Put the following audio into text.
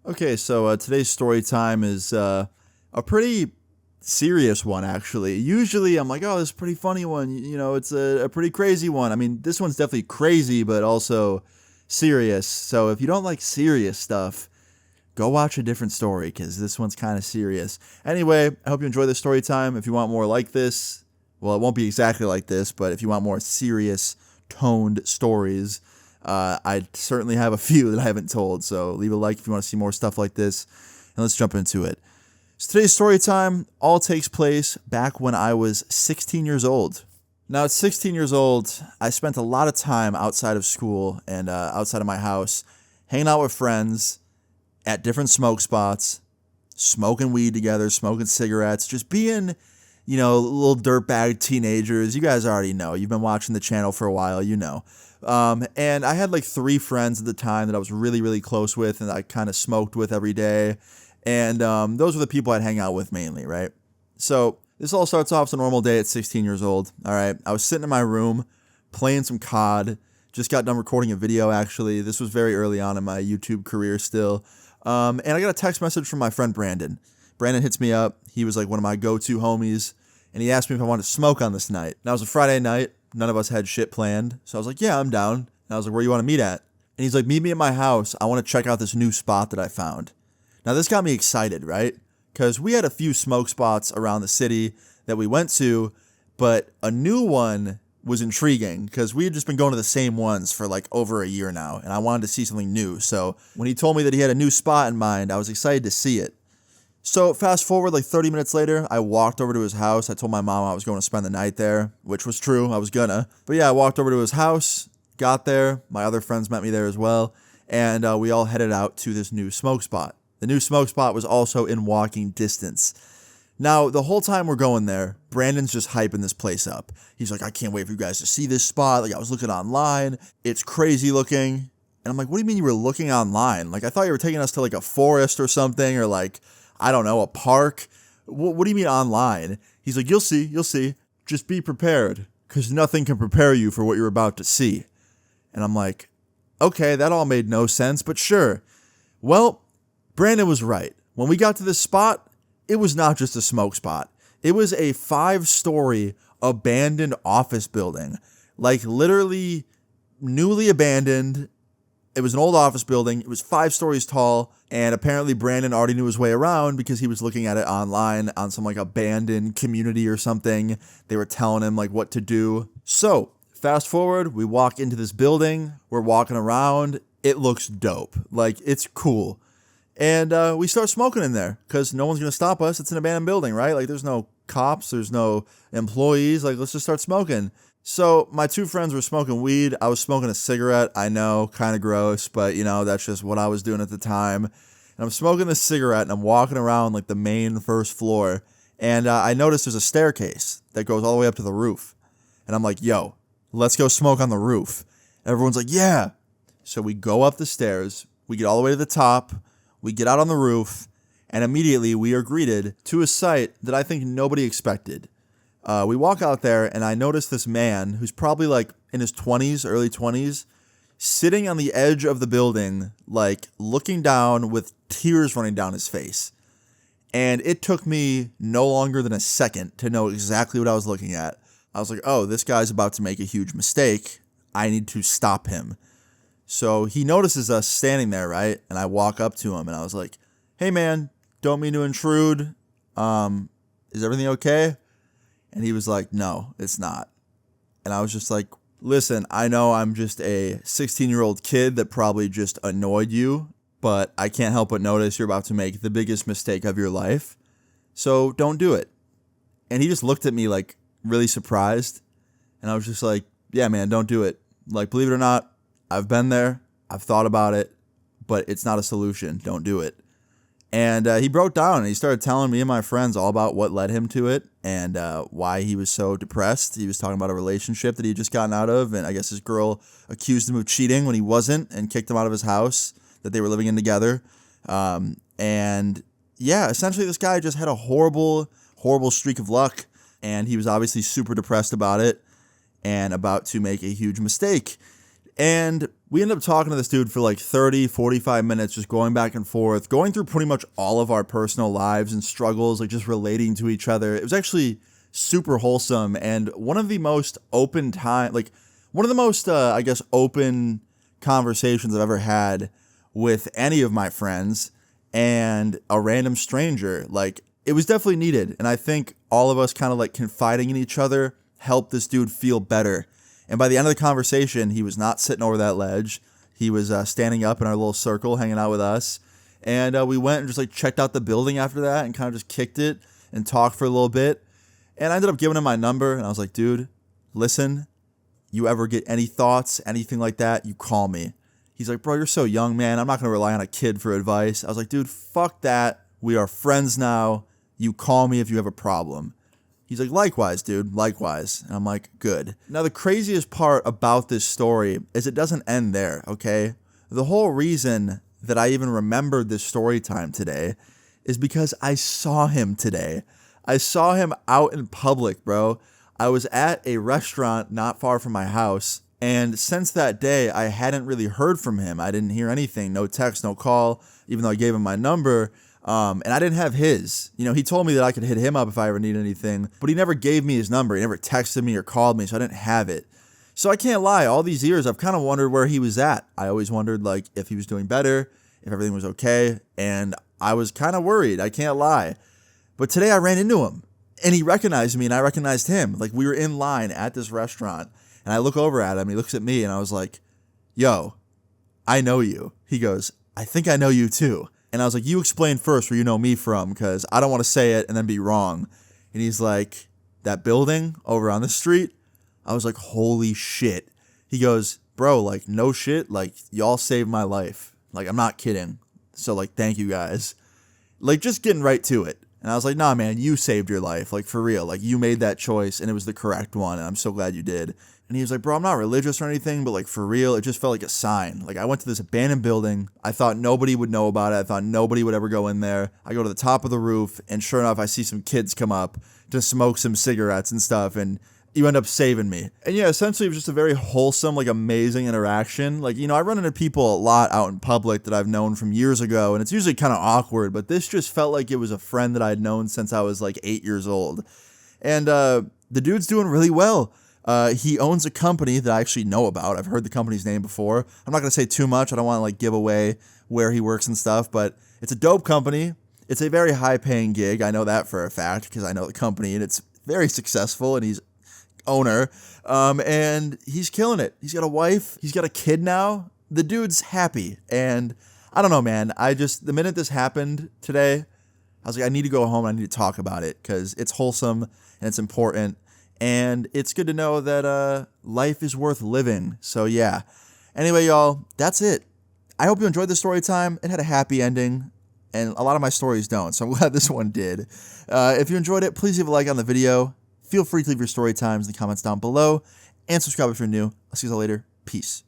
Okay, so today's story time is a pretty serious one, actually. Usually I'm like, oh, this is a pretty funny one. It's a pretty crazy one. I mean, this one's definitely crazy, but also serious. So if you don't like serious stuff, go watch a different story because this one's kind of serious. Anyway, I hope you enjoy the story time. If you want more like this, well, it won't be exactly like this, but if you want more serious, toned stories, I certainly have a few that I haven't told. So leave a like if you want to see more stuff like this, and let's jump into it. So today's story time all takes place back when I was 16 years old. Now, at 16 years old, I spent a lot of time outside of school and outside of my house, hanging out with friends at different smoke spots, smoking weed together, smoking cigarettes, just being, little dirtbag teenagers. You guys already know. You've been watching the channel for a while, you know. And I had like three friends at the time that I was really, really close with and I kind of smoked with every day. And those were the people I'd hang out with mainly, right? So this all starts off as a normal day at 16 years old. All right. I was sitting in my room playing some COD. Just got done recording a video, actually. This was very early on in my YouTube career still. And I got a text message from my friend Brandon. Brandon hits me up. He was like one of my go-to homies. And he asked me if I wanted to smoke on this night. Now, it was a Friday night. None of us had shit planned. So I was like, yeah, I'm down. And I was like, where do you want to meet at? And he's like, meet me at my house. I want to check out this new spot that I found. Now, this got me excited, right? Because we had a few smoke spots around the city that we went to, but a new one was intriguing because we had just been going to the same ones for like over a year now, and I wanted to see something new. So when he told me that he had a new spot in mind, I was excited to see it. So fast forward like 30 minutes later, I walked over to his house. I told my mom I was going to spend the night there, which was true. I was gonna. But yeah, I walked over to his house, got there. My other friends met me there as well, and we all headed out to this new smoke spot. The new smoke spot was also in walking distance. Now, the whole time we're going there, Brandon's just hyping this place up. He's like, I can't wait for you guys to see this spot. Like, I was looking online. It's crazy looking. And I'm like, what do you mean you were looking online? Like, I thought you were taking us to like a forest or something, or like, I don't know, a park. What do you mean online? He's like, you'll see. Just be prepared, because nothing can prepare you for what you're about to see. And I'm like, okay, that all made no sense, but sure. Well, Brandon was right. When we got to this spot, it was not just a smoke spot. It was a 5-story abandoned office building. Like literally newly abandoned. It was an old office building. It was 5 stories tall. And apparently Brandon already knew his way around because he was looking at it online on some like abandoned community or something. They were telling him like what to do. So fast forward, we walk into this building. We're walking around. It looks dope. Like it's cool. And we start smoking in there because no one's going to stop us. It's an abandoned building, right? Like there's no cops, there's no employees. Like let's just start smoking. So my two friends were smoking weed. I was smoking a cigarette. I know, kind of gross, but that's just what I was doing at the time. And I'm smoking this cigarette and I'm walking around like the main first floor. And I noticed there's a staircase that goes all the way up to the roof. And I'm like, yo, let's go smoke on the roof. Everyone's like, yeah. So we go up the stairs. We get all the way to the top. We get out on the roof, and immediately we are greeted to a sight that I think nobody expected. We walk out there, and I notice this man who's probably like in his 20s, early 20s, sitting on the edge of the building, like looking down with tears running down his face. And it took me no longer than a second to know exactly what I was looking at. I was like, oh, this guy's about to make a huge mistake. I need to stop him. So he notices us standing there, right? And I walk up to him and I was like, hey man, don't mean to intrude. Is everything okay? And he was like, no, it's not. And I was just like, listen, I know I'm just a 16-year-old kid that probably just annoyed you, but I can't help but notice you're about to make the biggest mistake of your life. So don't do it. And he just looked at me like really surprised. And I was just like, yeah, man, don't do it. Like, believe it or not, I've been there, I've thought about it, but it's not a solution. Don't do it. And he broke down and he started telling me and my friends all about what led him to it and why he was so depressed. He was talking about a relationship that he had just gotten out of, and I guess his girl accused him of cheating when he wasn't and kicked him out of his house that they were living in together. And yeah, essentially this guy just had a horrible streak of luck, and he was obviously super depressed about it and about to make a huge mistake. And We ended up talking to this dude for like 30, 45 minutes, just going back and forth, going through pretty much all of our personal lives and struggles, like just relating to each other. It was actually super wholesome and one of the most open I guess, open conversations I've ever had with any of my friends and a random stranger. Like, it was definitely needed. And I think all of us kind of like confiding in each other helped this dude feel better. And by the end of the conversation, he was not sitting over that ledge. He was standing up in our little circle, hanging out with us. And we went and just like checked out the building after that and kind of just kicked it and talked for a little bit. And I ended up giving him my number. And I was like, dude, listen, you ever get any thoughts, anything like that, you call me. He's like, bro, you're so young, man. I'm not going to rely on a kid for advice. I was like, dude, fuck that. We are friends now. You call me if you have a problem. He's like, likewise, dude, likewise. And I'm like, good. Now, the craziest part about this story is it doesn't end there, okay? The whole reason that I even remembered this story time today is because I saw him today. I saw him out in public, bro. I was at a restaurant not far from my house, and since that day, I hadn't really heard from him. I didn't hear anything, no text, no call, even though I gave him my number. And I didn't have his. You know, he told me that I could hit him up if I ever need anything, but he never gave me his number. He never texted me or called me, so I didn't have it. So I can't lie. All these years, I've kind of wondered where he was at. I always wondered, like, if he was doing better, if everything was okay, and I was kind of worried. I can't lie. But today I ran into him, and he recognized me, and I recognized him. Like, we were in line at this restaurant, and I look over at him, and he looks at me, and I was like, yo, I know you. He goes, I think I know you too. And I was like, you explain first where you know me from, because I don't want to say it and then be wrong. And he's like, that building over on the street? I was like, holy shit. He goes, bro, like, no shit. Like, y'all saved my life. Like, I'm not kidding. So, like, thank you guys. Like, just getting right to it. And I was like, nah, man, you saved your life. Like, for real. Like, you made that choice, and it was the correct one, and I'm so glad you did. And he was like, bro, I'm not religious or anything, but, like, for real, it just felt like a sign. Like, I went to this abandoned building. I thought nobody would know about it. I thought nobody would ever go in there. I go to the top of the roof, and sure enough, I see some kids come up to smoke some cigarettes and stuff, and you end up saving me. And yeah, essentially, it was just a very wholesome, like, amazing interaction. Like, you know, I run into people a lot out in public that I've known from years ago, and it's usually kind of awkward, but this just felt like it was a friend that I'd known since I was, like, 8 years old. And the dude's doing really well. He owns a company that I actually know about. I've heard the company's name before. I'm not going to say too much. I don't want to, like, give away where he works and stuff, but it's a dope company. It's a very high-paying gig. I know that for a fact because I know the company, and it's very successful, and he's owner, and he's killing it. He's got a wife. He's got a kid now. The dude's happy, and I don't know, man. The minute this happened today, I was like, I need to go home. And I need to talk about it because it's wholesome and it's important, and it's good to know that life is worth living. So yeah. Anyway, y'all, that's it. I hope you enjoyed the story time. It had a happy ending, and a lot of my stories don't, so I'm glad this one did. If you enjoyed it, please leave a like on the video. Feel free to leave your story times in the comments down below, and subscribe if you're new. I'll see you all later. Peace.